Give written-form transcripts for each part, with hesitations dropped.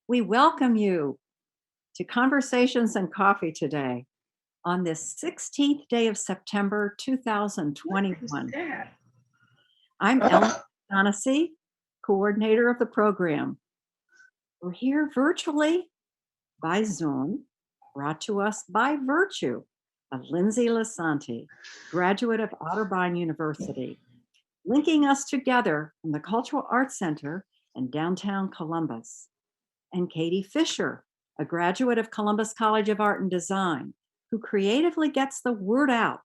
We welcome you to Conversations and Coffee today on this 16th day of September What is 2021. that? I'm Elaine Fleck, coordinator of the program. We're here virtually by Zoom, brought to us by virtue of Lindsay Lasanti, graduate of Otterbein University, linking us together from the Cultural Arts Center in downtown Columbus, and Katie Fisher, a graduate of Columbus College of Art and Design, who creatively gets the word out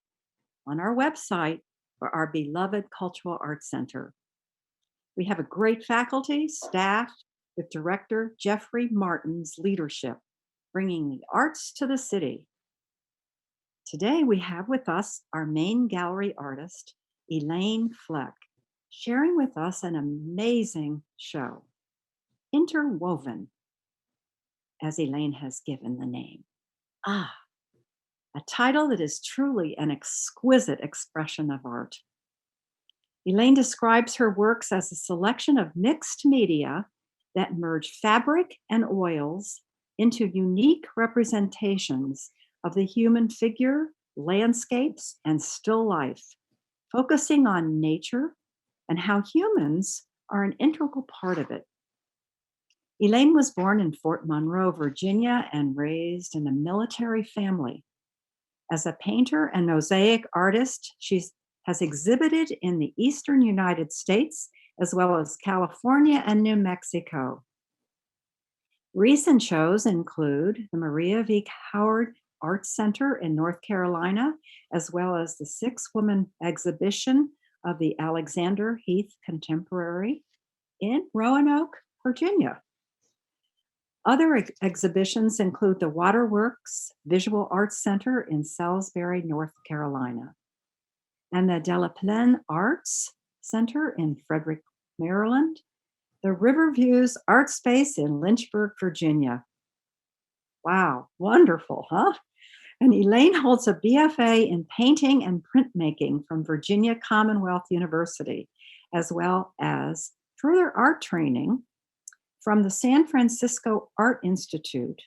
on our website for our beloved Cultural Arts Center. We have a great faculty, staff, with Director Jeffrey Martin's leadership, bringing the arts to the city. Today, we have with us our main gallery artist, Elaine Fleck, sharing with us an amazing show, Interwoven, as Elaine has given the name. Ah, a title that is truly an exquisite expression of art. Elaine describes her works as a selection of mixed media that merge fabric and oils into unique representations of the human figure, landscapes, and still life, focusing on nature and how humans are an integral part of it. Elaine was born in Fort Monroe, Virginia, and raised in a military family. As a painter and mosaic artist, she has exhibited in the eastern United States as well as California and New Mexico. Recent shows include the Maria V. Howard Arts Center in North Carolina, as well as the six-woman exhibition of the Alexander Heath Contemporary in Roanoke, Virginia. Other exhibitions include the Waterworks Visual Arts Center in Salisbury, North Carolina, and the Delaplane Arts Center in Frederick, Maryland, the Riverviews Art Space in Lynchburg, Virginia. Wow, wonderful, huh? And Elaine holds a BFA in painting and printmaking from Virginia Commonwealth University, as well as further art training from the San Francisco Art Institute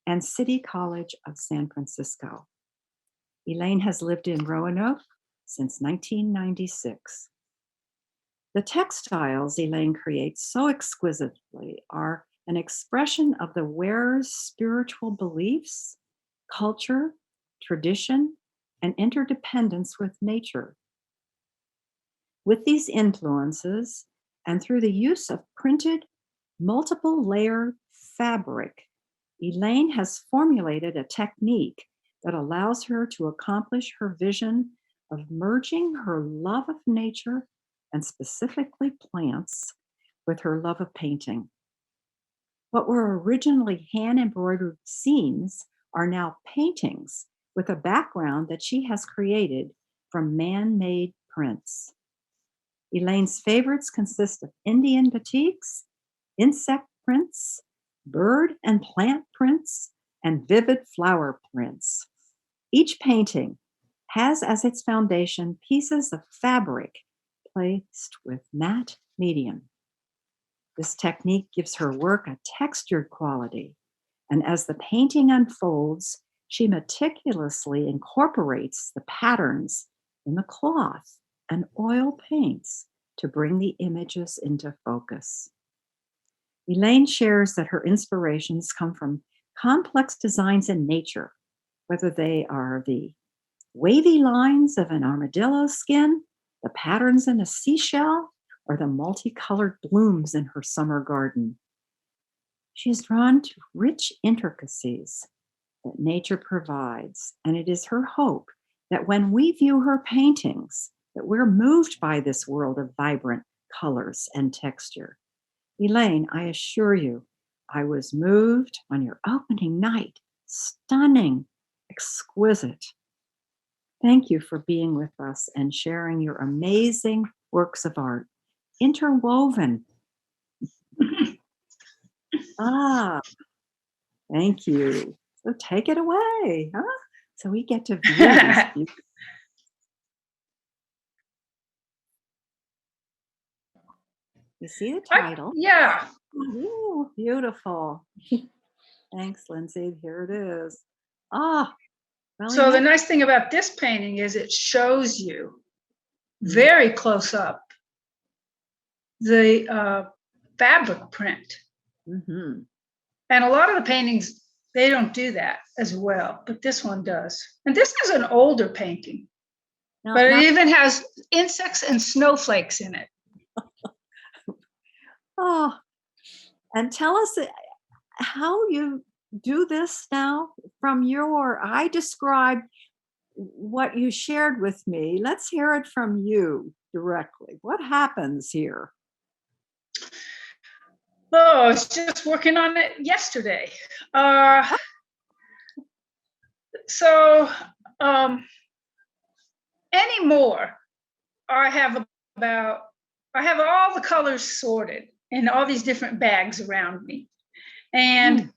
and City College of San Francisco. Elaine has lived in Roanoke since 1996. The textiles Elaine creates so exquisitely are an expression of the wearer's spiritual beliefs, culture, tradition, and interdependence with nature. With these influences, and through the use of printed multiple layer fabric, Elaine has formulated a technique that allows her to accomplish her vision of merging her love of nature and specifically plants with her love of painting. What were originally hand embroidered scenes are now paintings with a background that she has created from man made prints. Elaine's favorites consist of Indian batiks, insect prints, bird and plant prints, and vivid flower prints. Each painting has as its foundation pieces of fabric placed with matte medium. This technique gives her work a textured quality, and as the painting unfolds, she meticulously incorporates the patterns in the cloth and oil paints to bring the images into focus. Elaine shares that her inspirations come from complex designs in nature, whether they are the wavy lines of an armadillo skin, the patterns in a seashell, or the multicolored blooms in her summer garden. She is drawn to rich intricacies that nature provides, and it is her hope that when we view her paintings, that we're moved by this world of vibrant colors and texture. Elaine, I assure you, I was moved on your opening night. Stunning, exquisite. Thank you for being with us and sharing your amazing works of art. Interwoven. Ah, thank you. So take it away, huh? So we get to view these beautiful. You see the title? Yeah. Ooh, beautiful. Thanks, Lindsay. Here it is. Ah, well, So the nice thing about this painting is it shows you very close up the fabric print. Mm-hmm. And a lot of the paintings, they don't do that as well, but this one does. And this is an older painting, but it even has insects and snowflakes in it. Oh, and tell us how you do this now from I described what you shared with me. Let's hear it from you directly. What happens here? Oh, I was just working on it yesterday. So anymore, I have all the colors sorted in all these different bags around me. And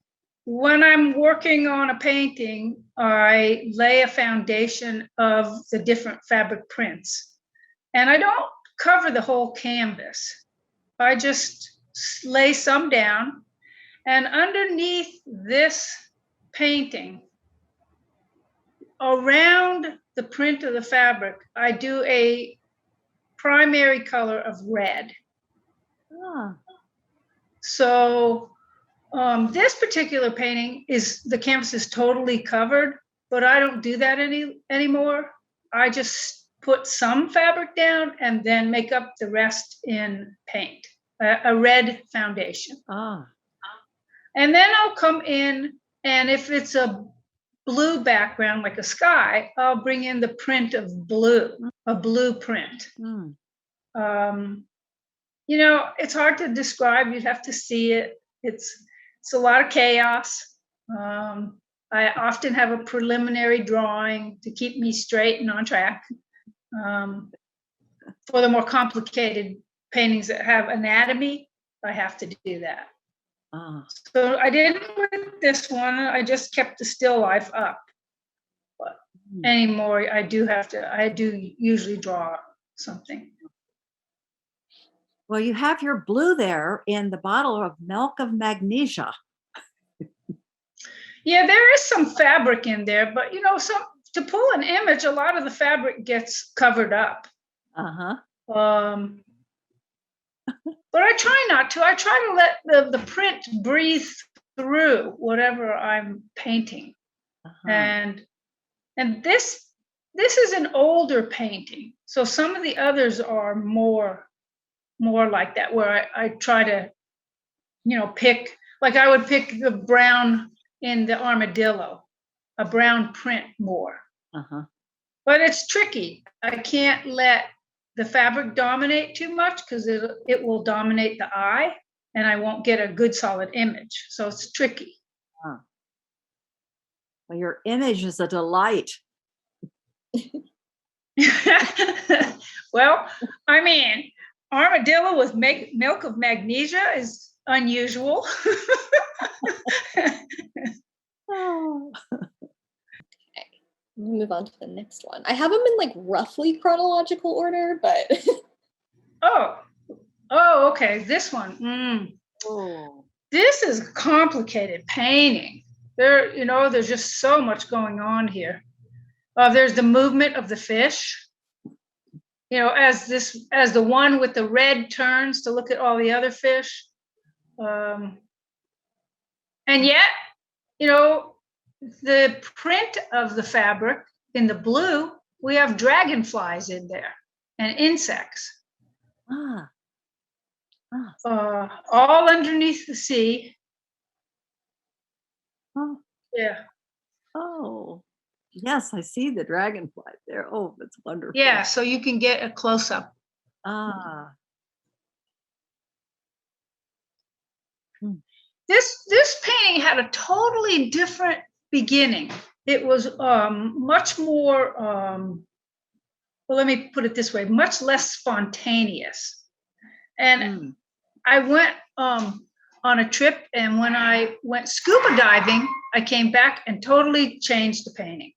when I'm working on a painting, I lay a foundation of the different fabric prints. And I don't cover the whole canvas. I just lay some down. And underneath this painting, around the print of the fabric, I do a primary color of red. Ah. So this particular painting the canvas is totally covered, but I don't do that anymore. I just put some fabric down and then make up the rest in paint, a red foundation. Ah. And then I'll come in, and if it's a blue background like a sky, I'll bring in the print of blue, a blue print. You know, it's hard to describe. You'd have to see it. It's a lot of chaos. I often have a preliminary drawing to keep me straight and on track. For the more complicated paintings that have anatomy, I have to do that. So I didn't with this one. I just kept the still life up. But anymore, I do usually draw something. Well, you have your blue there in the bottle of milk of magnesia. Yeah, there is some fabric in there, but you know, to pull an image, a lot of the fabric gets covered up. But I try not to. I try to let the print breathe through whatever I'm painting. And this is an older painting. So some of the others are more like that, where I try to, you know, pick, like I would pick the brown in the armadillo, a brown print more. But it's tricky. I can't let the fabric dominate too much because it will dominate the eye and I won't get a good solid image. So it's tricky. Well, your image is a delight. Well, I mean, armadillo with milk of magnesia is unusual. Okay, we'll move on to the next one. I have them in like roughly chronological order, but oh, okay. This one. This is a complicated painting. There's just so much going on here. There's the movement of the fish. You know, as the one with the red turns to look at all the other fish. And yet, you know, the print of the fabric in the blue, we have dragonflies in there and insects. All underneath the sea. Yeah. Oh, yes, I see the dragonfly there. Oh, that's wonderful. Yeah, so you can get a close-up. This painting had a totally different beginning. It was much more, well, let me put it this way, much less spontaneous. And I went on a trip, and when I went scuba diving, I came back and totally changed the painting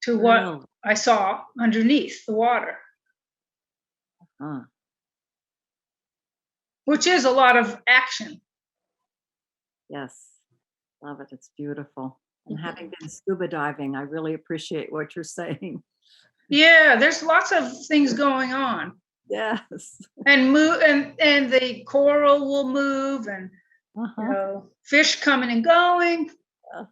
to what I saw underneath the water. which is a lot of action. Yes, love it. It's beautiful. And having been scuba diving, I really appreciate what you're saying. Yeah, there's lots of things going on. Yes. And the coral will move, and fish coming and going. Yeah.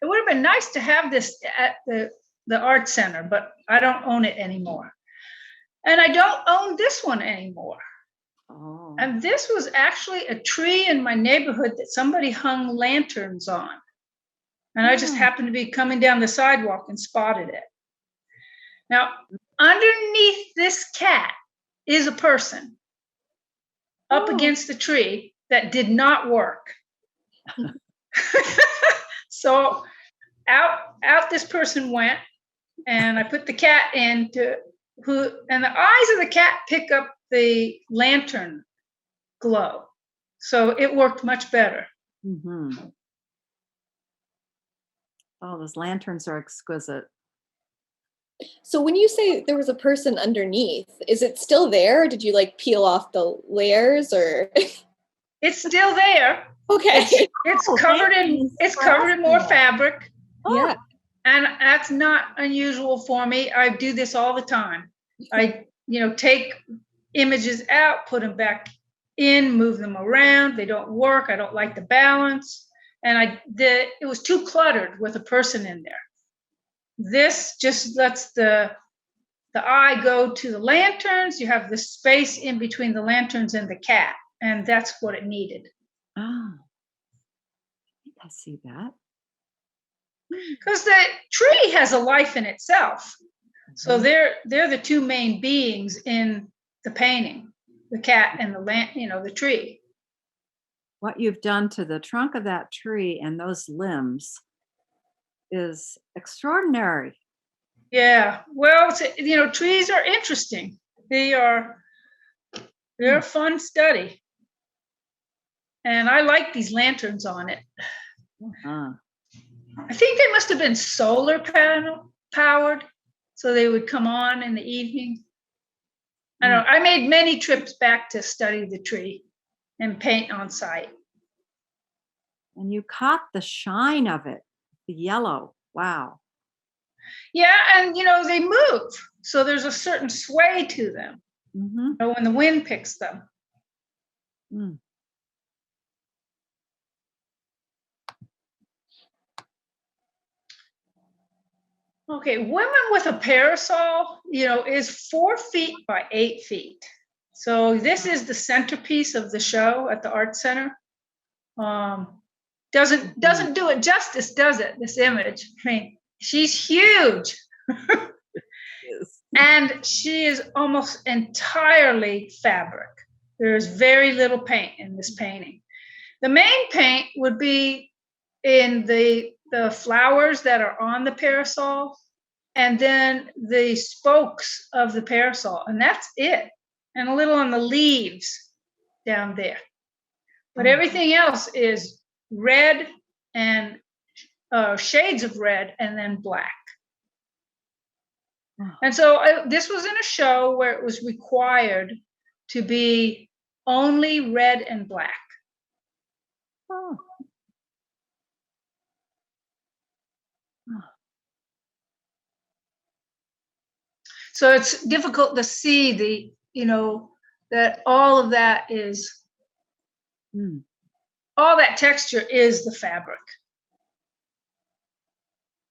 It would have been nice to have this at the art center, but I don't own it anymore. And I don't own this one anymore. Oh. And this was actually a tree in my neighborhood that somebody hung lanterns on. And I just happened to be coming down the sidewalk and spotted it. Now, underneath this cat is a person up against the tree that did not work. So out this person went, and I put the cat and the eyes of the cat pick up the lantern glow. So it worked much better. Mm-hmm. Oh, those lanterns are exquisite. So when you say there was a person underneath, is it still there? Or did you like peel off the layers, or? It's still there. Okay. It's covered in more fabric. Yeah. And that's not unusual for me. I do this all the time. I, take images out, put them back in, move them around. They don't work. I don't like the balance. And it was too cluttered with a person in there. This just lets the eye go to the lanterns. You have the space in between the lanterns and the cat. And that's what it needed. Oh, I think I see that. Because the tree has a life in itself. So they're the two main beings in the painting, the cat and the tree. What you've done to the trunk of that tree and those limbs is extraordinary. Yeah. Well, trees are interesting. They're a fun study. And I like these lanterns on it. Uh-huh. I think they must have been solar panel powered, so they would come on in the evening. I don't know. I made many trips back to study the tree and paint on site. And you caught the shine of it, the yellow. Wow. Yeah, and they move, so there's a certain sway to them. Mm-hmm. When the wind picks them. Mm. Okay, women with a parasol, is 4 feet by 8 feet. So this is the centerpiece of the show at the Art Center. Doesn't do it justice, does it? This image. I mean, she's huge. Yes. And she is almost entirely fabric. There's very little paint in this painting. The main paint would be in the flowers that are on the parasol, and then the spokes of the parasol, and that's it. And a little on the leaves down there. But everything else is red and shades of red, and then black. And so this was in a show where it was required to be only red and black. Oh. So it's difficult to see that all of that is, all that texture is the fabric,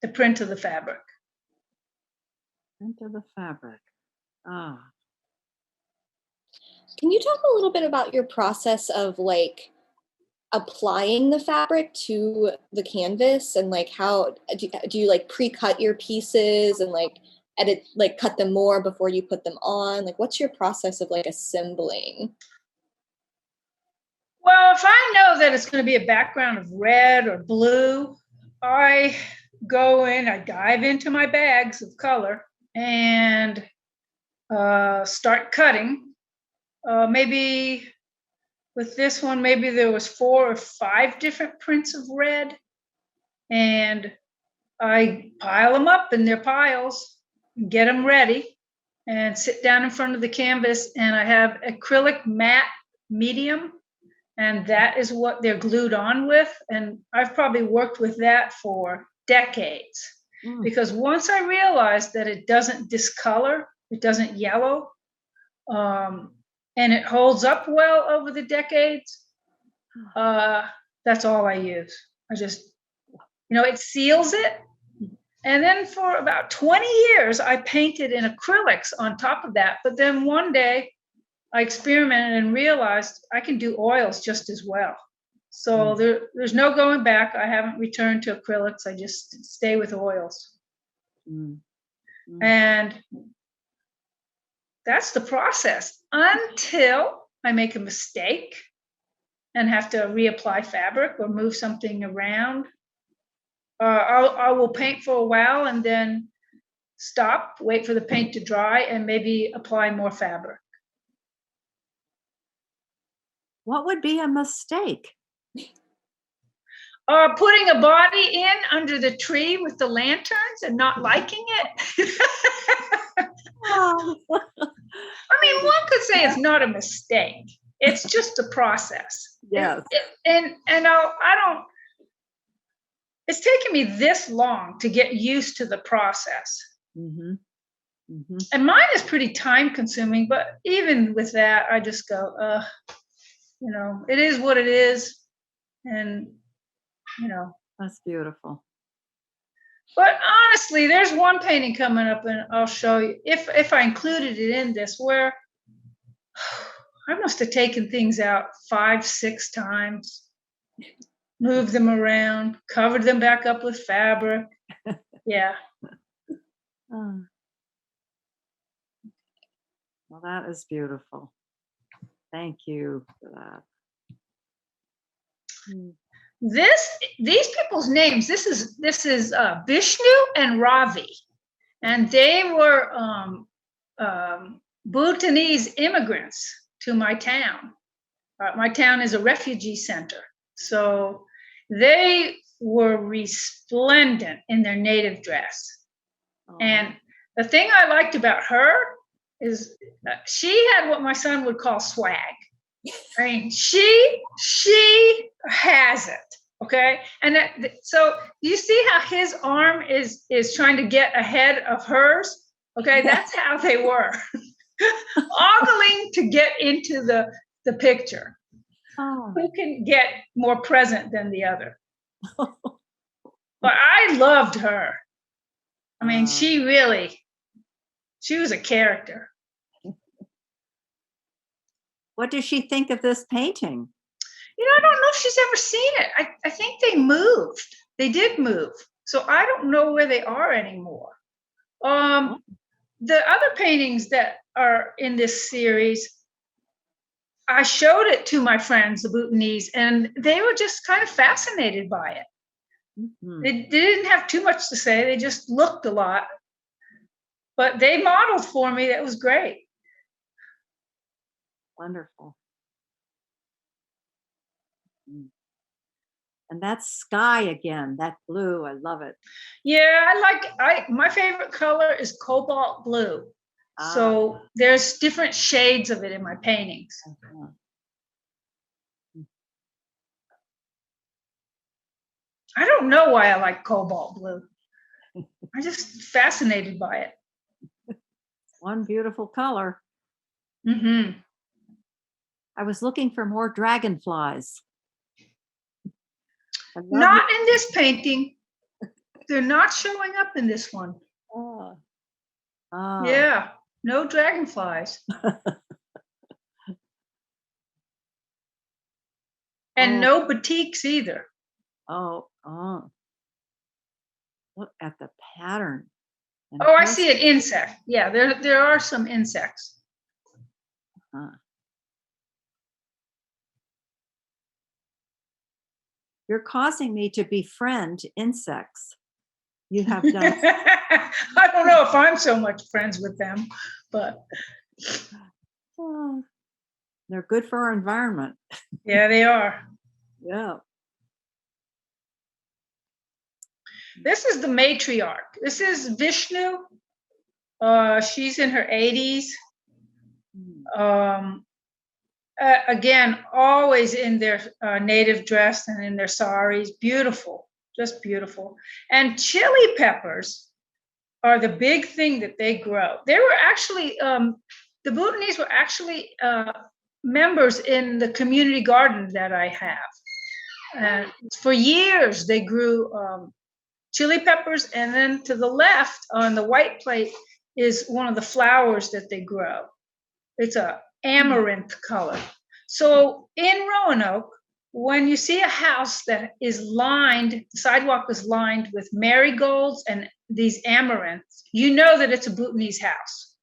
the print of the fabric. Print of the fabric. Ah. Can you talk a little bit about your process of like applying the fabric to the canvas, and like how do you like pre-cut your pieces and like edit, like cut them more before you put them on? Like, what's your process of like assembling? Well, if I know that it's going to be a background of red or blue, I go in, I dive into my bags of color and start cutting. Maybe with this one, maybe there was 4 or 5 different prints of red, and I pile them up in their piles and get them ready. and sit down in front of the canvas, and I have acrylic matte medium, and that is what they're glued on with. And I've probably worked with that for decades, because once I realized that it doesn't discolor, it doesn't yellow, and it holds up well over the decades, that's all I use. I just, it seals it. And then for about 20 years, I painted in acrylics on top of that. But then one day I experimented and realized I can do oils just as well. So there's no going back. I haven't returned to acrylics. I just stay with oils. And that's the process until I make a mistake and have to reapply fabric or move something around. I will paint for a while and then stop, wait for the paint to dry, and maybe apply more fabric. What would be a mistake? Putting a body in under the tree with the lanterns and not liking it. Oh. I mean, one could say it's not a mistake. It's just a process. Yes. And I don't. It's taken me this long to get used to the process. And mine is pretty time consuming, but even with that, I just go, it is what it is. And, That's beautiful. But honestly, there's one painting coming up, and I'll show you, if I included it in this, where I must have taken things out 5-6 times. Moved them around, covered them back up with fabric. Yeah. Well, that is beautiful. Thank you for that. These people's names, this is Vishnu and Ravi, and they were Bhutanese immigrants to my town. My town is a refugee center. So they were resplendent in their native dress. And the thing I liked about her is she had what my son would call swag. I mean, she has it, okay? And so you see how his arm is trying to get ahead of hers? Okay, that's how they were. Ogling to get into the picture. Who can get more present than the other? But I loved her. I mean, she was a character. What does she think of this painting? I don't know if she's ever seen it. I think they moved. They did move. So I don't know where they are anymore. The other paintings that are in this series, I showed it to my friends, the Bhutanese, and they were just kind of fascinated by it. They didn't have too much to say. They just looked a lot. But they modeled for me. That was great. Wonderful. And that's sky again, that blue. I love it. Yeah, my favorite color is cobalt blue. So there's different shades of it in my paintings. I don't know why I like cobalt blue. I'm just fascinated by it. One beautiful color. I was looking for more dragonflies. Not in this painting. They're not showing up in this one. Yeah, no dragonflies. And no batiks either. Look at the pattern. I see an insect. Yeah, there are some insects. You're causing me to befriend insects. You have done. I don't know if I'm so much friends with them, but they're good for our environment. Yeah, they are. Yeah. This is the matriarch. This is Vishnu She's in her 80s. Mm. Again, always in their native dress and in their saris. Beautiful, just beautiful. And chili peppers are the big thing that they grow. They were actually, the Bhutanese were actually members in the community garden that I have. And for years, they grew chili peppers. And then to the left on the white plate is one of the flowers that they grow. It's a amaranth color. So in Roanoke, when you see a house that is lined, the sidewalk is lined with marigolds and these amaranths, you know that it's a Bhutanese house.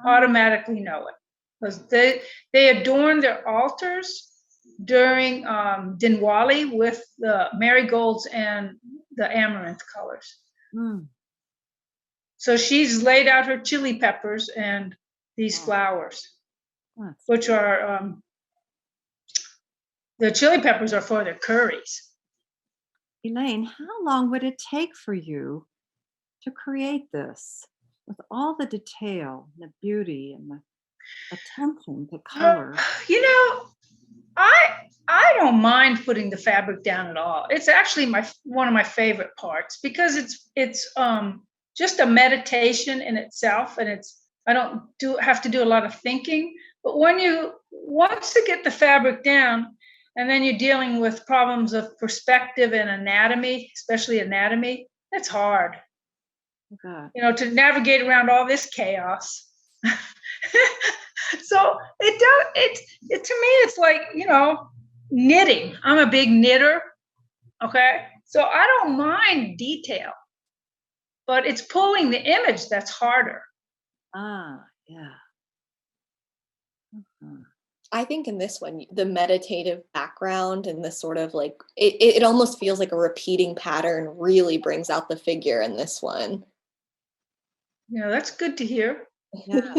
Automatically know it. Because they adorn their altars during Diwali with the marigolds and the amaranth colors. Mm. So she's laid out her chili peppers and these flowers, which are the chili peppers are for their curries. Elaine, how long would it take for you to create this with all the detail, the beauty, and the attention to color? You know, I don't mind putting the fabric down at all. It's actually one of my favorite parts because it's just a meditation in itself, and I don't have to do a lot of thinking. But once you get the fabric down, and then you're dealing with problems of perspective and anatomy, especially anatomy, it's hard. Okay. You know, to navigate around all this chaos. So it to me, it's like, you know, knitting. I'm a big knitter. Okay. So I don't mind detail, but it's pulling the image that's harder. Yeah. I think in this one, the meditative background and the sort of like, it almost feels like a repeating pattern really brings out the figure in this one. Yeah, that's good to hear. Yeah.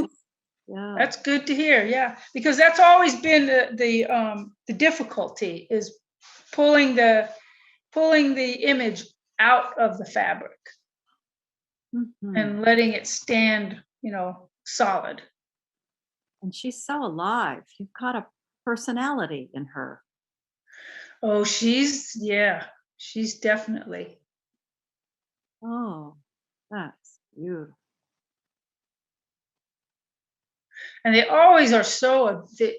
Yeah. That's good to hear. Yeah, because that's always been the difficulty is pulling the image out of the fabric and letting it stand, you know, solid. And she's so alive. You've got a personality in her. Oh, she's definitely. Oh, that's beautiful. And they always are the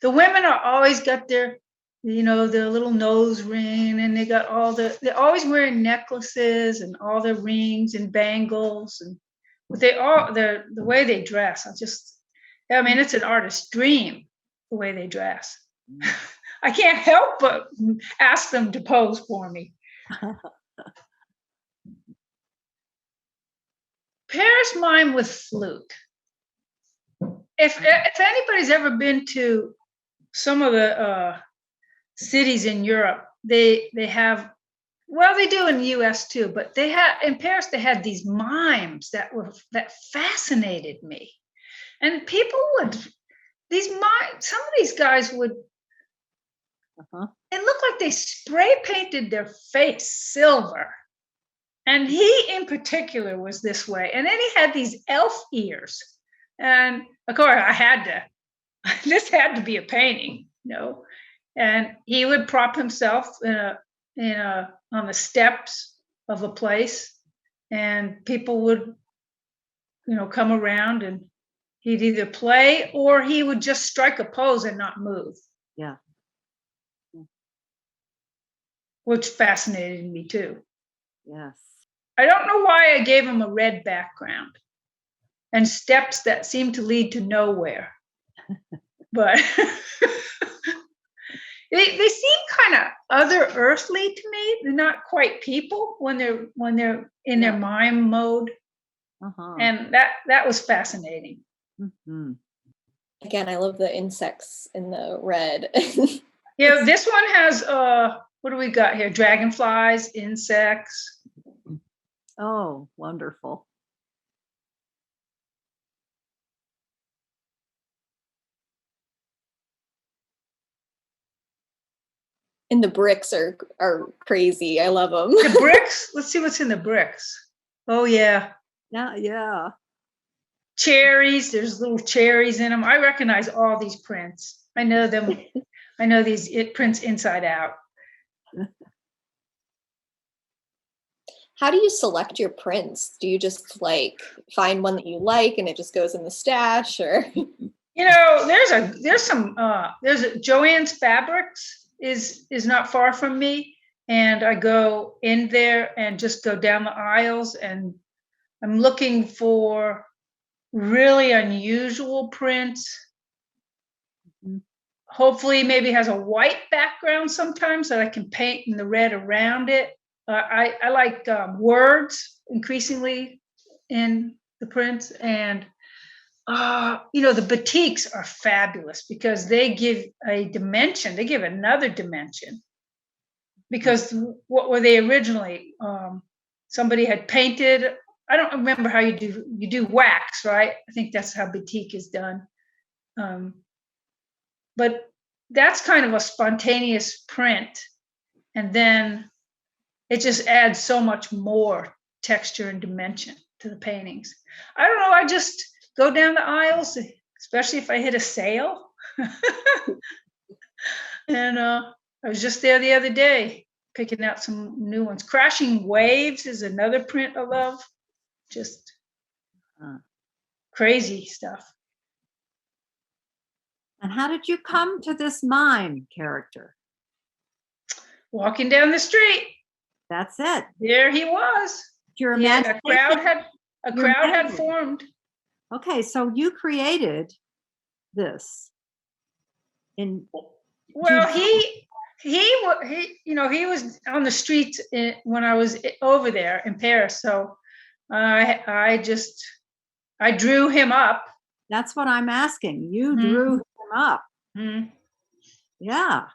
women are always got their, you know, their little nose ring, and they got they're always wearing necklaces and all their rings and bangles, and but the way they dress. I mean, it's an artist's dream, the way they dress. I can't help but ask them to pose for me. Paris mime with flute. If anybody's ever been to some of the cities in Europe, they have, well, they do in the US too, but in Paris they had these mimes that fascinated me. And some of these guys would, it looked like they spray painted their face silver. And he in particular was this way. And then he had these elf ears. And of course this had to be a painting, you know. And he would prop himself on the steps of a place, and people would, you know, come around, and he'd either play or he would just strike a pose and not move. Yeah. Which fascinated me too. Yes. I don't know why I gave him a red background and steps that seem to lead to nowhere. But they seem kind of other earthly to me. They're not quite people when they're in their mime mode. And that was fascinating. Again, I love the insects in the red. Yeah, this one has what do we got here? Dragonflies, insects. Oh, wonderful. And the bricks are crazy. I love them. The bricks? Let's see what's in the bricks. Oh, yeah. Yeah. cherries. There's little cherries in them. I recognize all these prints. I know them. I know these prints inside out. How do you select your prints? Do you just like find one that you like and it just goes in the stash, or? There's Joann's Fabrics is not far from me, and I go in there and just go down the aisles, and I'm looking for really unusual prints. Hopefully maybe has a white background sometimes that I can paint in the red around it. I like words increasingly in the prints, and the batiks are fabulous because they give a dimension. They give another dimension, because what were they originally? Somebody had painted. I don't remember how you do wax, right? I think that's how batik is done. But that's kind of a spontaneous print, and then it just adds so much more texture and dimension to the paintings. I don't know. I just go down the aisles, especially if I hit a sale. And I was just there the other day picking out some new ones. Crashing Waves is another print I love. Just crazy stuff. And how did you come to this mime character? Walking down the street. That's it. There he was. Your imagination. A crowd had formed. Okay, so you created this. Well, he was on the streets when I was over there in Paris. So I drew him up. That's what I'm asking. You drew him up. Mm-hmm. Yeah.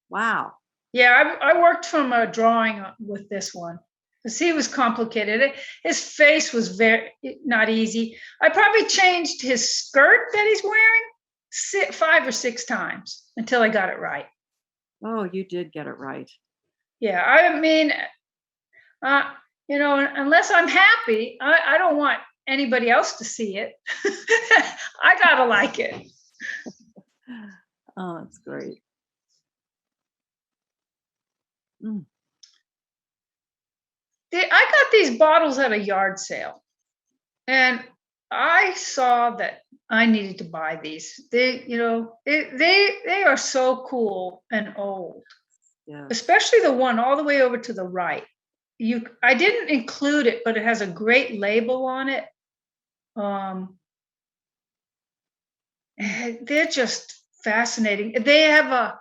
Wow. Yeah, I worked from a drawing with this one because he was complicated. His face was very not easy. I probably changed his skirt that he's wearing 5 or 6 times until I got it right. Oh, you did get it right. Yeah, I mean, unless I'm happy, I don't want anybody else to see it. I gotta like it. Oh, that's great. I got these bottles at a yard sale, and I saw that I needed to buy these. They are so cool and old, especially the one all the way over to the right. I didn't include it, but it has a great label on it. They're just fascinating. They have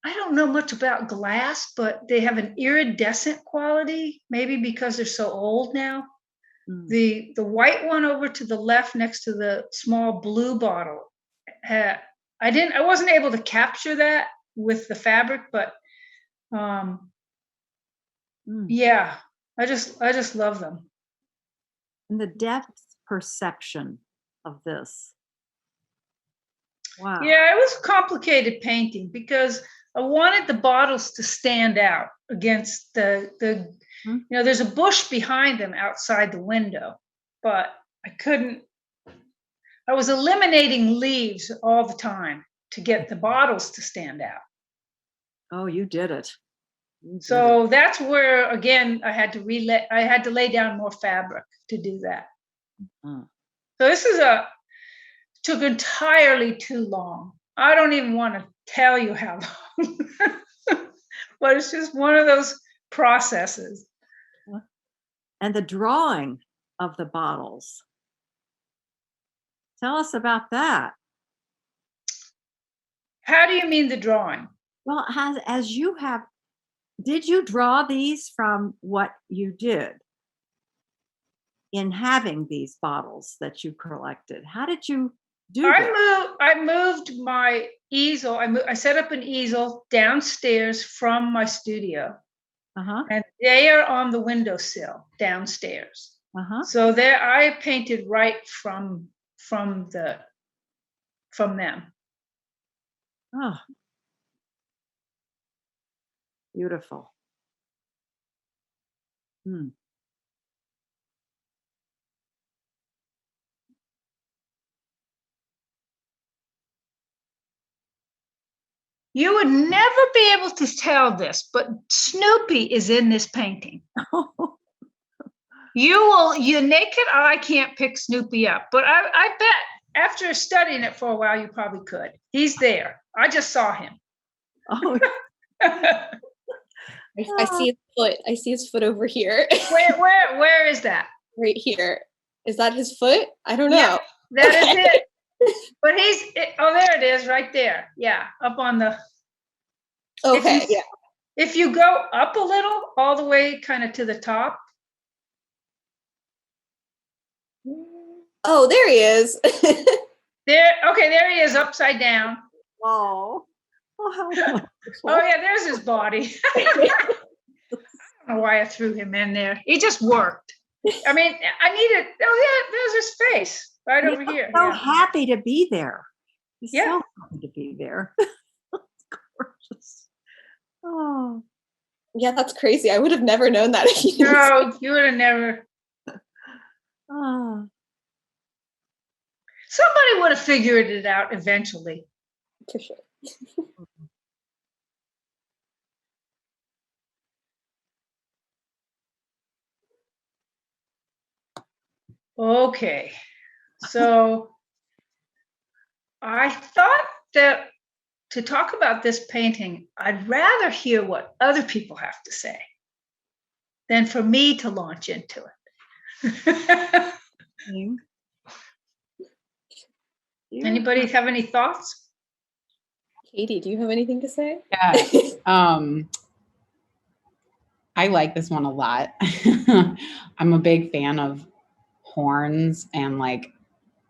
I don't know much about glass, but they have an iridescent quality, maybe because they're so old now. The white one over to the left next to the small blue bottle, I wasn't able to capture that with the fabric, but yeah, I just love them. And the depth perception of this. Wow. Yeah, it was complicated painting because I wanted the bottles to stand out against there's a bush behind them outside the window, but I couldn't. I was eliminating leaves all the time to get the bottles to stand out. Oh, you did it. So that's where, again, I had to lay down more fabric to do that. So this took entirely too long. I don't even want to tell you how long, but it's just one of those processes. And the drawing of the bottles. Tell us about that. How do you mean the drawing? Well, did you draw these from what you did in having these bottles that you collected? How did you do that? I moved my easel. I set up an easel downstairs from my studio. And they are on the windowsill downstairs. So there I painted right from them. Oh, beautiful. You would never be able to tell this, but Snoopy is in this painting. Your naked eye can't pick Snoopy up, but I bet after studying it for a while, you probably could. He's there. I just saw him. Oh, I see his foot. I see his foot over here. Where is that? Right here. Is that his foot? I don't know. Yeah, that is it. But there it is, right there. Yeah, up on the. Okay. If you go up a little, all the way kind of to the top. Oh, there he is. There he is, upside down. oh, how wonderful. Oh yeah, there's his body. I don't know why I threw him in there. He just worked. I mean, I needed. Oh yeah, there's his face right over here. So happy to be there. He's Yeah. so happy to be there. Gorgeous. Oh. Yeah, that's crazy. I would have never known that. If you No, you would have never. Oh. Somebody would have figured it out eventually. For sure. Okay, so I thought that to talk about this painting, I'd rather hear what other people have to say than for me to launch into it. Anybody have any thoughts? Katie, do you have anything to say? Yeah. I like this one a lot. I'm a big fan of horns and like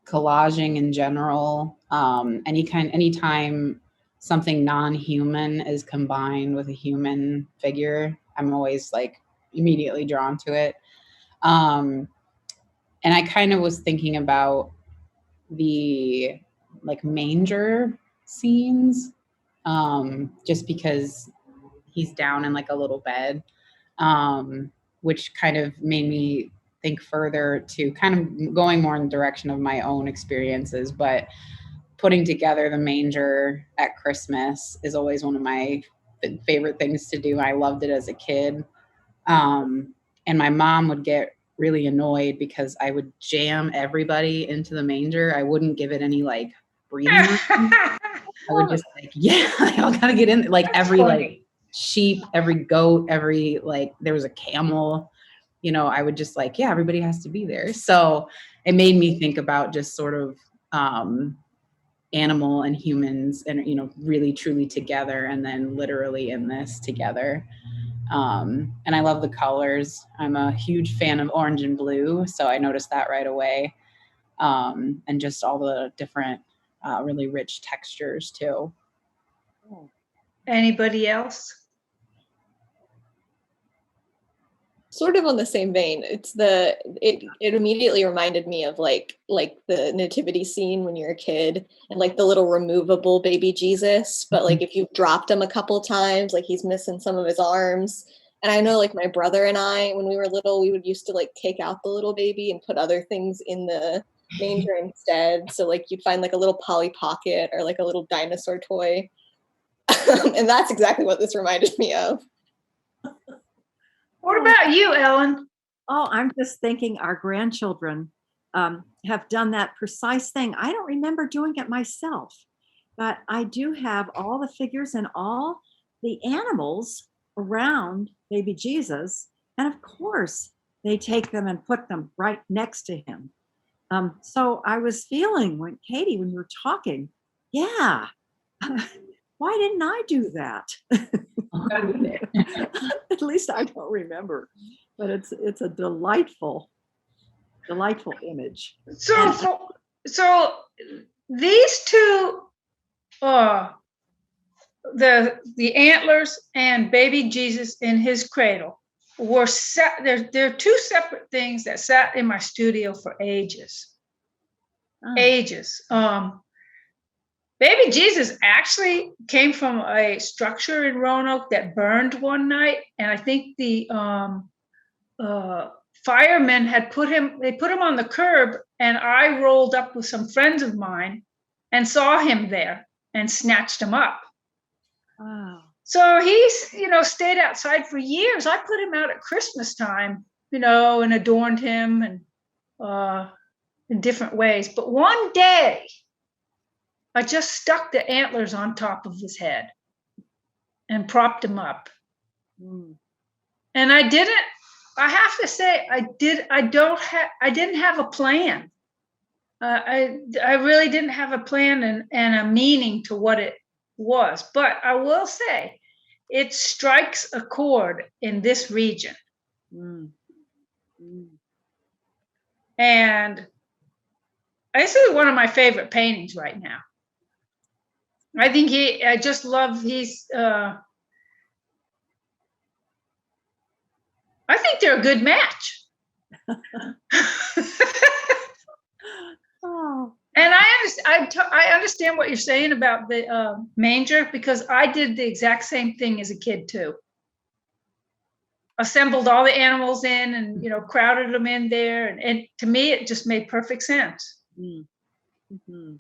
collaging in general. Anytime something non-human is combined with a human figure, I'm always like immediately drawn to it. And I kind of was thinking about the like manger scenes, just because he's down in like a little bed, which kind of made me think further to kind of going more in the direction of my own experiences. But putting together the manger at Christmas is always one of my favorite things to do. I loved it as a kid. And my mom would get really annoyed because I would jam everybody into the manger. I wouldn't give it any like breathing room. I would just like, yeah, I all gotta get in. Like every like sheep, every goat, every like there was a camel, I would just like, yeah, everybody has to be there. So it made me think about just sort of animal and humans and really truly together, and then literally in this together. And I love the colors. I'm a huge fan of orange and blue, so I noticed that right away. And just all the different really rich textures too. Anybody else? Sort of on the same vein. It immediately reminded me of like the nativity scene when you're a kid, and like the little removable baby Jesus, but like if you dropped him a couple times, like he's missing some of his arms. And I know like my brother and I, when we were little, we would used to like take out the little baby and put other things in the manger instead. So like you'd find like a little Polly Pocket or like a little dinosaur toy. And that's exactly what this reminded me of. What about you, Ellen? Oh, I'm just thinking our grandchildren have done that precise thing. I don't remember doing it myself, but I do have all the figures and all the animals around baby Jesus. And of course, they take them and put them right next to him. So I was feeling when Katie, when you were talking, yeah, why didn't I do that? At least I don't remember, but it's a delightful image. So these two, the antlers and baby Jesus in his cradle were set. They're two separate things that sat in my studio for ages. Ages. Baby Jesus actually came from a structure in Roanoke that burned one night, and I think the firemen had put him on the curb, and I rolled up with some friends of mine and saw him there and snatched him up. Wow. So he's, stayed outside for years. I put him out at Christmas time, and adorned him and in different ways. But one day, I just stuck the antlers on top of his head and propped him up. Mm. And I have to say, I didn't have a plan. I really didn't have a plan and a meaning to what it was. But I will say, it strikes a chord in this region. Mm. Mm. And this is one of my favorite paintings right now. I just love, I think they're a good match. Oh. And I understand what you're saying about the manger, because I did the exact same thing as a kid too. Assembled all the animals in and crowded them in there, and to me it just made perfect sense. Mm. Mm-hmm.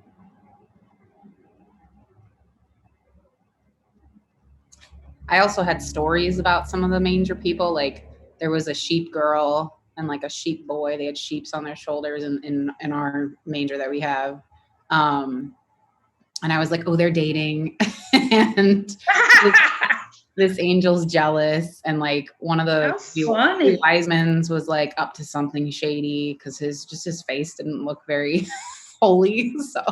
I also had stories about some of the manger people. Like there was a sheep girl and like a sheep boy. They had sheeps on their shoulders in our manger that we have. And I was like, oh, they're dating. And this angel's jealous. And like one of the funny. wise men's was like up to something shady because his face didn't look very holy. So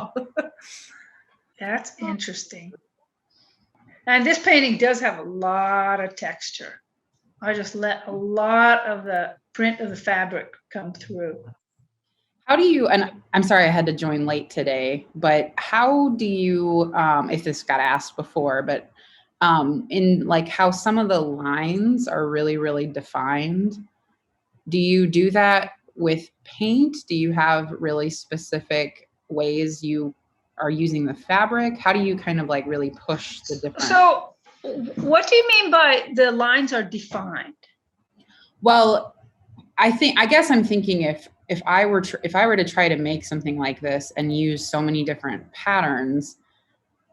that's interesting. And this painting does have a lot of texture. I just let a lot of the print of the fabric come through. How do you, and I'm sorry I had to join late today, but how do you, if this got asked before, but in like how some of the lines are really, really defined, do you do that with paint? Do you have really specific ways you are using the fabric? How do you kind of like really push the different? So what do you mean by the lines are defined? Well, I guess I'm thinking if I were to try to make something like this and use so many different patterns,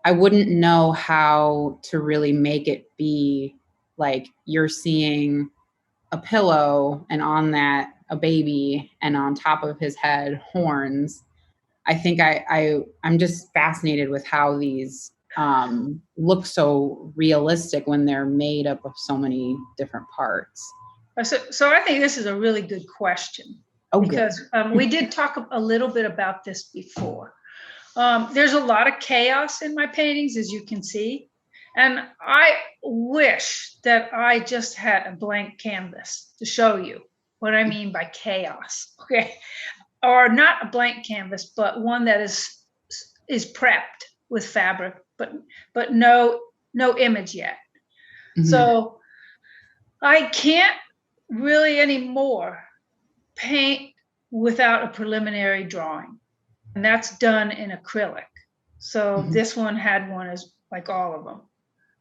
I wouldn't know how to really make it be like you're seeing a pillow and on that a baby and on top of his head horns. I think I'm just fascinated with how these look so realistic when they're made up of so many different parts. So I think this is a really good question. Oh, because we did talk a little bit about this before. There's a lot of chaos in my paintings, as you can see. And I wish that I just had a blank canvas to show you what I mean by chaos. Okay. Or not a blank canvas, but one that is prepped with fabric, but no image yet. Mm-hmm. So I can't really anymore paint without a preliminary drawing, and that's done in acrylic. So this one had one, as like all of them,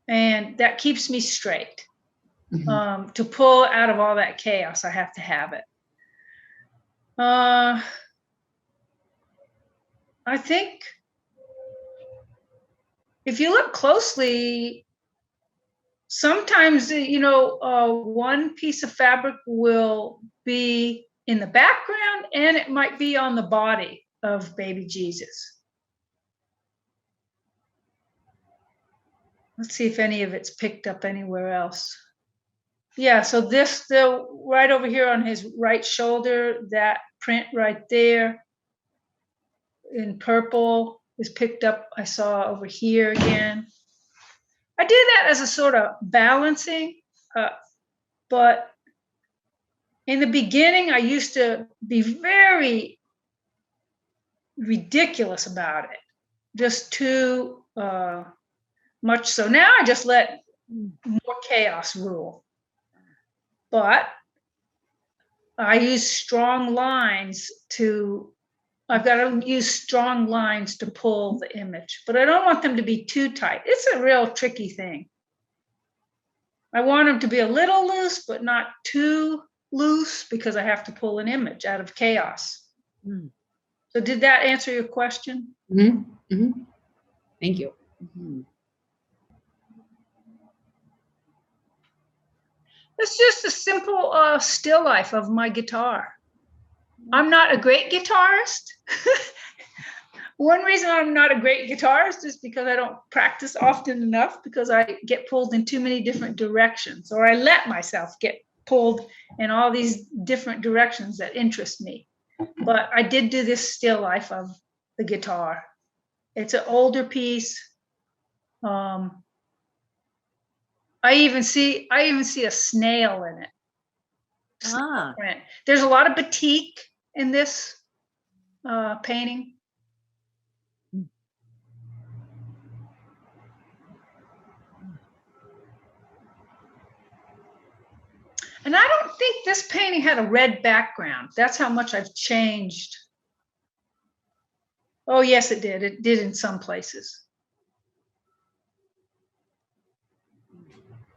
and that keeps me straight. To pull out of all that chaos, I have to have it. I think if you look closely, sometimes one piece of fabric will be in the background and it might be on the body of baby Jesus. Let's see if any of it's picked up anywhere else. Yeah, so the right over here on his right shoulder, that print right there in purple is picked up. I saw over here again. I did that as a sort of balancing, but in the beginning, I used to be very ridiculous about it, just too much. So now I just let more chaos rule. But I use strong lines I've got to use strong lines to pull the image, but I don't want them to be too tight. It's a real tricky thing. I want them to be a little loose, but not too loose, because I have to pull an image out of chaos. So did that answer your question? Mm-hmm. Mm-hmm. Thank you. Mm-hmm. It's just a simple still life of my guitar. I'm not a great guitarist. One reason I'm not a great guitarist is because I don't practice often enough, because I get pulled in too many different directions, or I let myself get pulled in all these different directions that interest me. But I did do this still life of the guitar. It's an older piece. I even see a snail in it. Ah, Print. There's a lot of batik in this painting. And I don't think this painting had a red background. That's how much I've changed. Oh, yes, it did. It did in some places.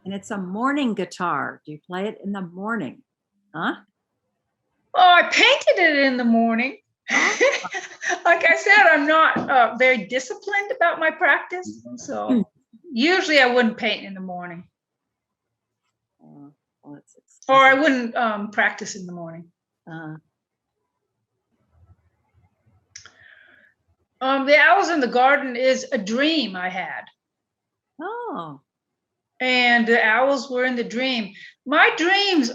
and it's a morning guitar. Do you play it in the morning? Huh? Oh, I painted it in the morning. Like I said, I'm not very disciplined about my practice. So usually I wouldn't paint in the morning. Well, it's Or I expensive. wouldn't practice in the morning. The Owls in the Garden is a dream I had. Oh, And the owls were in the dream. My dreams,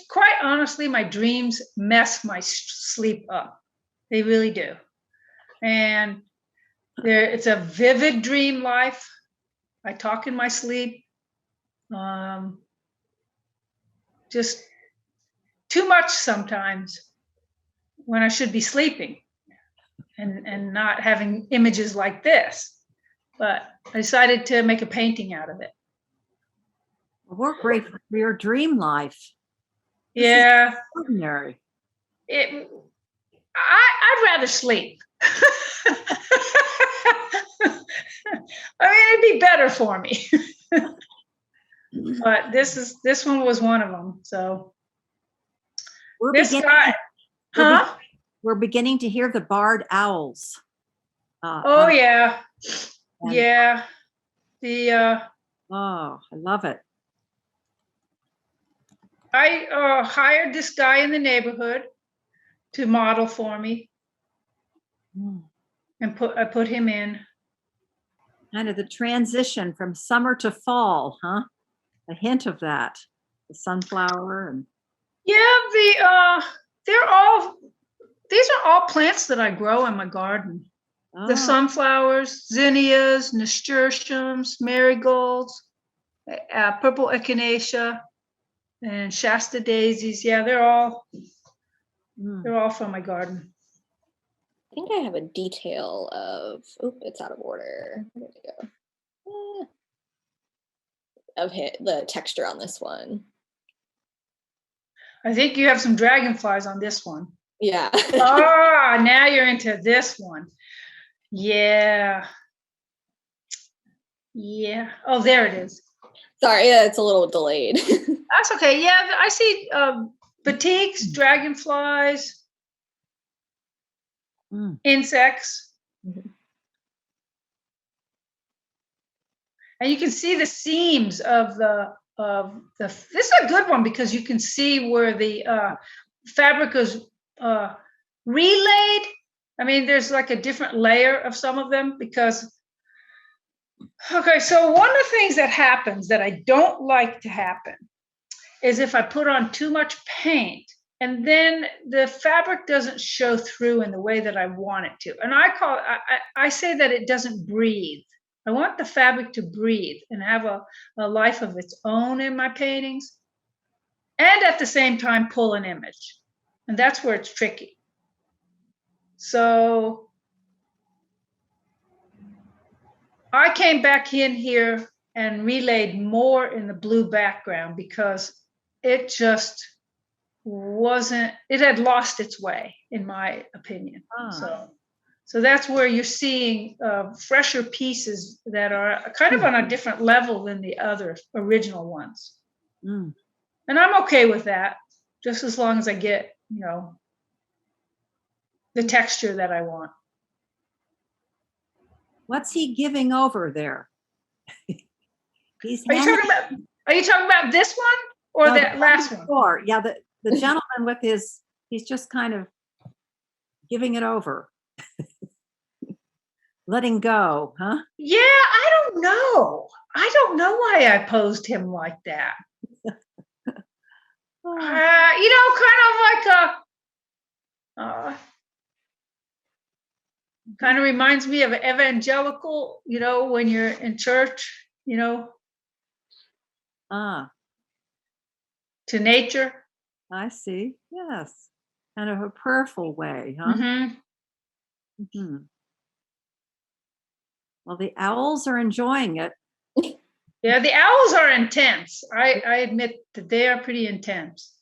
quite honestly, my dreams mess my sleep up. They really do. And it's a vivid dream life. I talk in my sleep. Just too much sometimes when I should be sleeping and not having images like this. But I decided to make a painting out of it. well, we're grateful for your dream life. This is Yeah, extraordinary. I'd rather sleep. I mean, it'd be better for me. But this one was one of them. So We're this beginning, guy, huh? we're beginning to hear the barred owls. Oh yeah, and- yeah. The Oh, I love it. I hired this guy in the neighborhood to model for me, and I put him in. Kind of the transition from summer to fall, huh? A hint of that. The sunflower and Yeah, these are all plants that I grow in my garden. The sunflowers, zinnias, nasturtiums, marigolds, purple echinacea, and Shasta daisies. Yeah, they're all from my garden. I think I have a detail of, it's out of order. Where did it go? Of the texture on this one. I think you have some dragonflies on this one. Yeah. Now you're into this one. Yeah. Yeah. Oh, there it is. Sorry, yeah, it's a little delayed. That's okay. Yeah, I see batiks, dragonflies, insects. And you can see the seams of the this is a good one because you can see where the fabric is relayed. I mean, there's like a different layer of some of them because, okay, so one of the things that happens that I don't like to happen is if I put on too much paint and then the fabric doesn't show through in the way that I want it to. And I say that it doesn't breathe. I want the fabric to breathe and have a life of its own in my paintings, and at the same time pull an image. And that's where it's tricky. So I came back in here and relayed more in the blue background because it just it had lost its way, in my opinion. So that's where you're seeing fresher pieces that are kind of on a different level than the other original ones. And I'm okay with that, just as long as I get, the texture that I want. what's he giving over there? Are Are you talking about this one or No, that last one? before. Yeah, the gentleman with he's just kind of giving it over. Letting go, huh? Yeah, I don't know. I don't know why I posed him like that. Kind of reminds me of evangelical, when you're in church, Ah, to nature. I see. Yes. Kind of a prayerful way, huh? Mm-hmm. Mm-hmm. Well, the owls are enjoying it. Yeah, the owls are intense. I admit that they are pretty intense.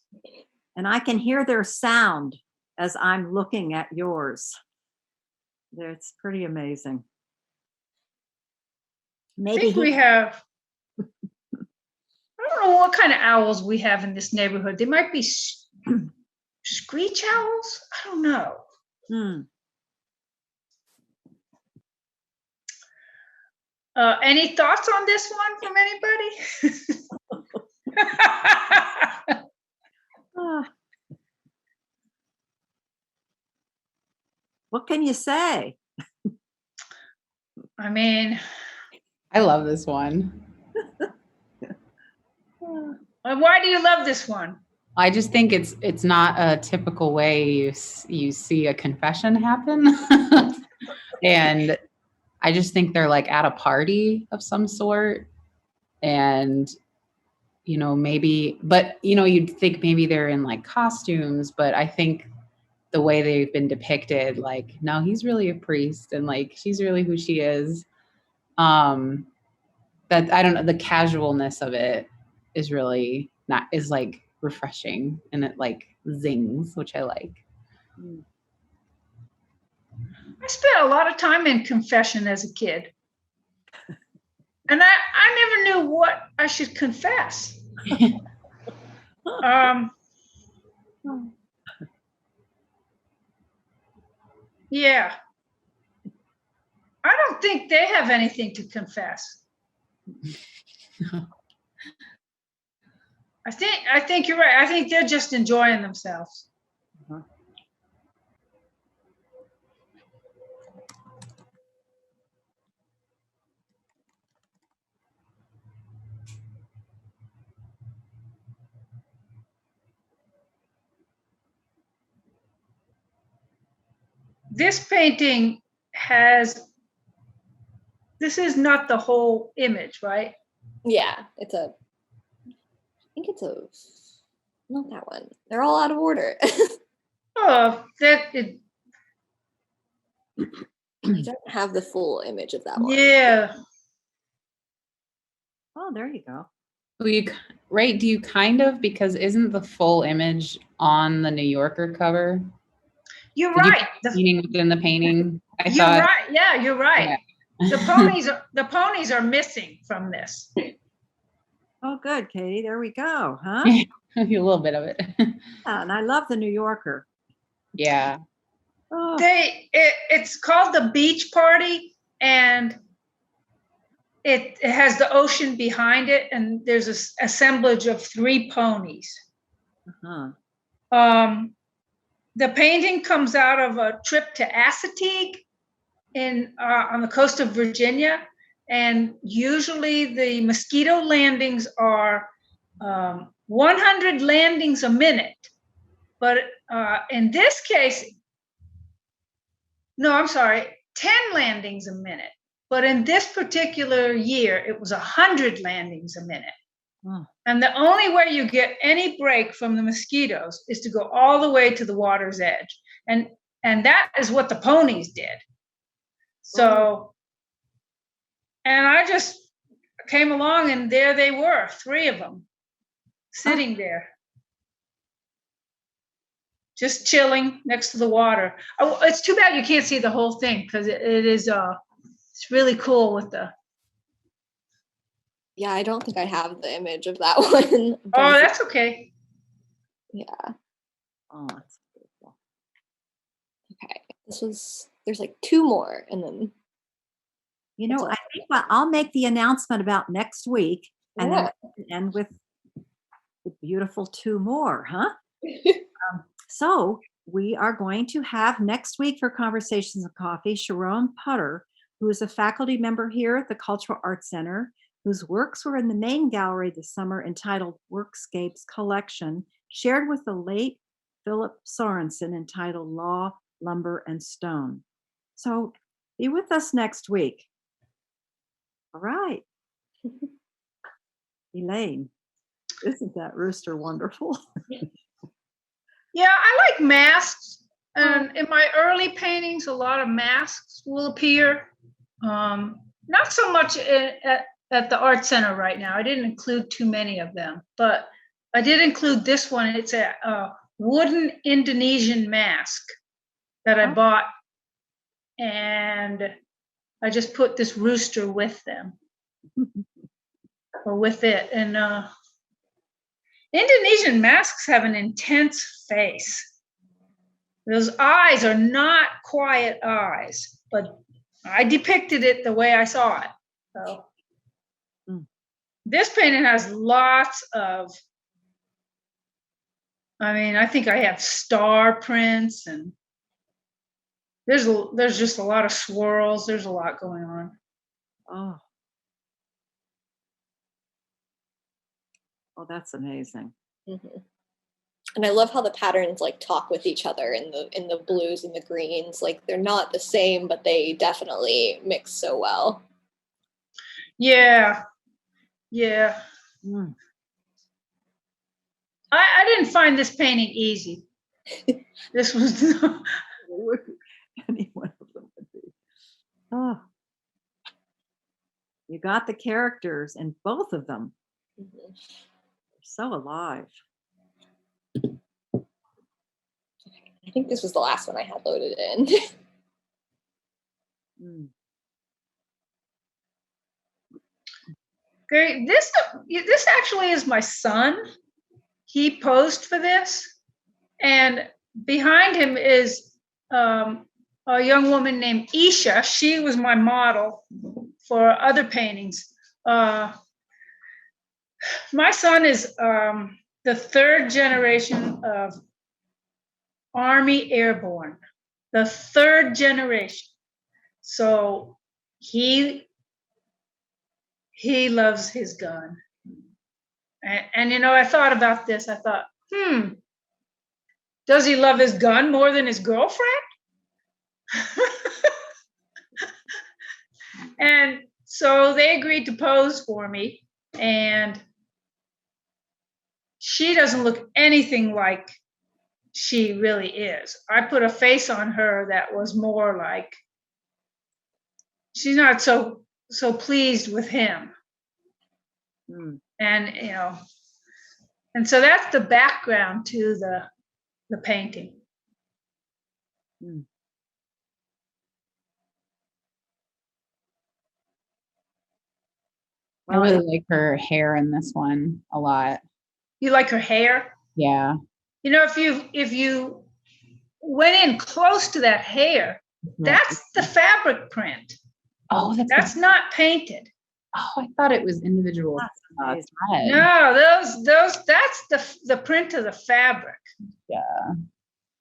And I can hear their sound as I'm looking at yours. It's pretty amazing. I think we have, I don't know what kind of owls we have in this neighborhood. They might be screech owls. I don't know. Any thoughts on this one from anybody? What can you say? I mean, I love this one. Why do you love this one? I just think it's not a typical way you see a confession happen. And I just think they're like at a party of some sort. And, maybe, but, you'd think maybe they're in like costumes, but I think the way they've been depicted, like, no, he's really a priest and like, she's really who she is. That I don't know, the casualness of it is really is like refreshing and it like zings, which I like. I spent a lot of time in confession as a kid. And I never knew what I should confess. Yeah. I don't think they have anything to confess. I think you're right. I think they're just enjoying themselves. Uh-huh. This painting this is not the whole image, right? Yeah, not that one. They're all out of order. Oh, I don't have the full image of that one. Yeah. Oh, there you go. Right? Do you kind of, because isn't the full image on the New Yorker cover? You're right. Meaning within the painting. You're right. Yeah, you're right. Yeah. The ponies are missing from this. Oh, good, Katie. There we go, huh? A little bit of it. Yeah, and I love the New Yorker. Yeah. Oh. It's called the Beach Party, and it has the ocean behind it, and there's an assemblage of 3 ponies. Uh-huh. The painting comes out of a trip to Assateague on the coast of Virginia, and usually the mosquito landings are 100 landings a minute. But in this case, no, I'm sorry, 10 landings a minute. But in this particular year, it was 100 landings a minute. Oh. And the only way you get any break from the mosquitoes is to go all the way to the water's edge. And that is what the ponies did. So, and I just came along and there they were, 3 of them sitting there. Just chilling next to the water. Oh, it's too bad you can't see the whole thing because it is it's really cool with the. Yeah, I don't think I have the image of that one. Oh, that's okay. Yeah. Oh, that's beautiful. Okay. There's like 2 more and then. I think I'll make the announcement about next week. And Yeah. then end with the beautiful 2 more, huh? So we are going to have next week for Conversations of Coffee, Sharon Putter, who is a faculty member here at the Cultural Arts Center, whose works were in the main gallery this summer entitled Workscapes Collection, shared with the late Philip Sorensen entitled Law, Lumber, and Stone. So be with us next week. All right. Elaine, isn't that rooster wonderful? Yeah, I like masks. And in my early paintings, a lot of masks will appear. Not so much at the Art Center right now. I didn't include too many of them, but I did include this one. It's a wooden Indonesian mask that I bought, and I just put this rooster with them, or with it. And Indonesian masks have an intense face. Those eyes are not quiet eyes, but I depicted it the way I saw it. So this painting has lots of, I think I have star prints, and there's just a lot of swirls. There's a lot going on. Oh. Oh, that's amazing. Mm-hmm. And I love how the patterns like talk with each other in the blues and the greens. Like they're not the same, but they definitely mix so well. Yeah. Yeah. Mm. I didn't find this painting easy. This was Any one of them would be. Oh. You got the characters in both of them. Mm-hmm. They're so alive. I think this was the last one I had loaded in. great. This actually is my son. He posed for this, and behind him is a young woman named Isha. She was my model for other paintings. My son is the 3rd generation of Army airborne, the 3rd generation. So he loves his gun. And I thought about this. I thought, does he love his gun more than his girlfriend? And so they agreed to pose for me. And she doesn't look anything like she really is. I put a face on her that was more like she's not so pleased with him. And and so that's the background to the painting. I really like her hair in this one a lot. You like her hair? Yeah. If you went in close to that hair, that's the fabric print. Oh, that's not painted. Oh, I thought it was individual. No, that's the print of the fabric. Yeah.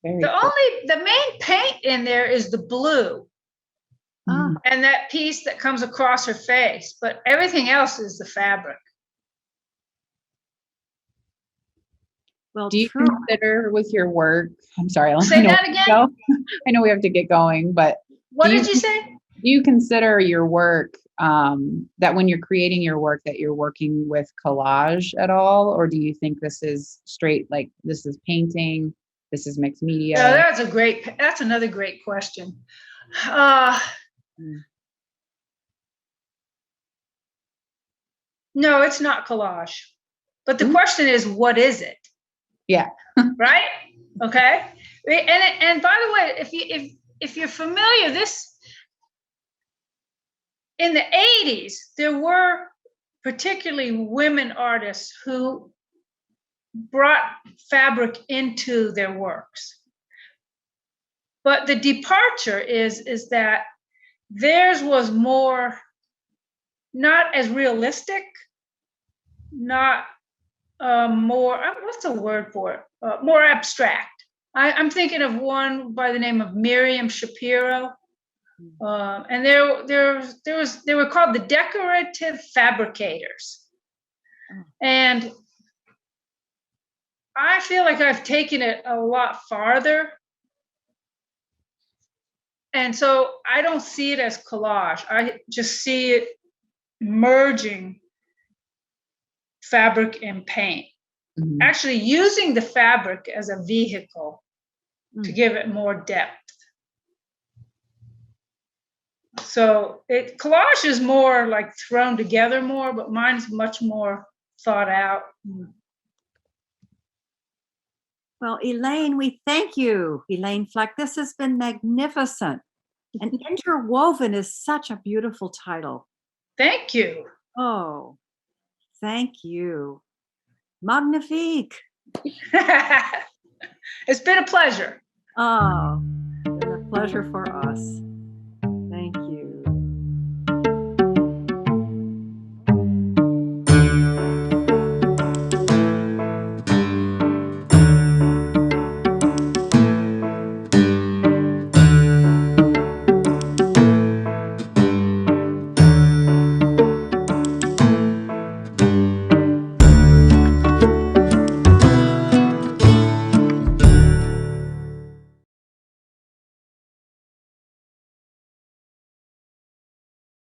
The main paint in there is the blue. And that piece that comes across her face, but everything else is the fabric. Well, do you consider with your work? I'm sorry. Say that again. I know we have to get going, but what did you say? Do you consider your work that when you're creating your work that you're working with collage at all, or do you think this is straight like this is painting, this is mixed media? No, that's another great question. No, it's not collage. But the question is, what is it? Yeah. Right? Okay. And by the way, if you're familiar, this in the 80s, there were particularly women artists who brought fabric into their works. But the departure is that theirs was more not as realistic, not more, what's the word for it? More abstract. I'm thinking of one by the name of Miriam Shapiro. And they were called the Decorative Fabricators. And I feel like I've taken it a lot farther. And so I don't see it as collage. I just see it merging fabric and paint. Mhm. Actually using the fabric as a vehicle to give it more depth. So collage is more like thrown together more, but mine's much more thought out. Well, Elaine, we thank you, Elaine Fleck. This has been magnificent. And interwoven is such a beautiful title. Thank you. Oh, thank you. Magnifique. It's been a pleasure. Oh, it's been a pleasure for us.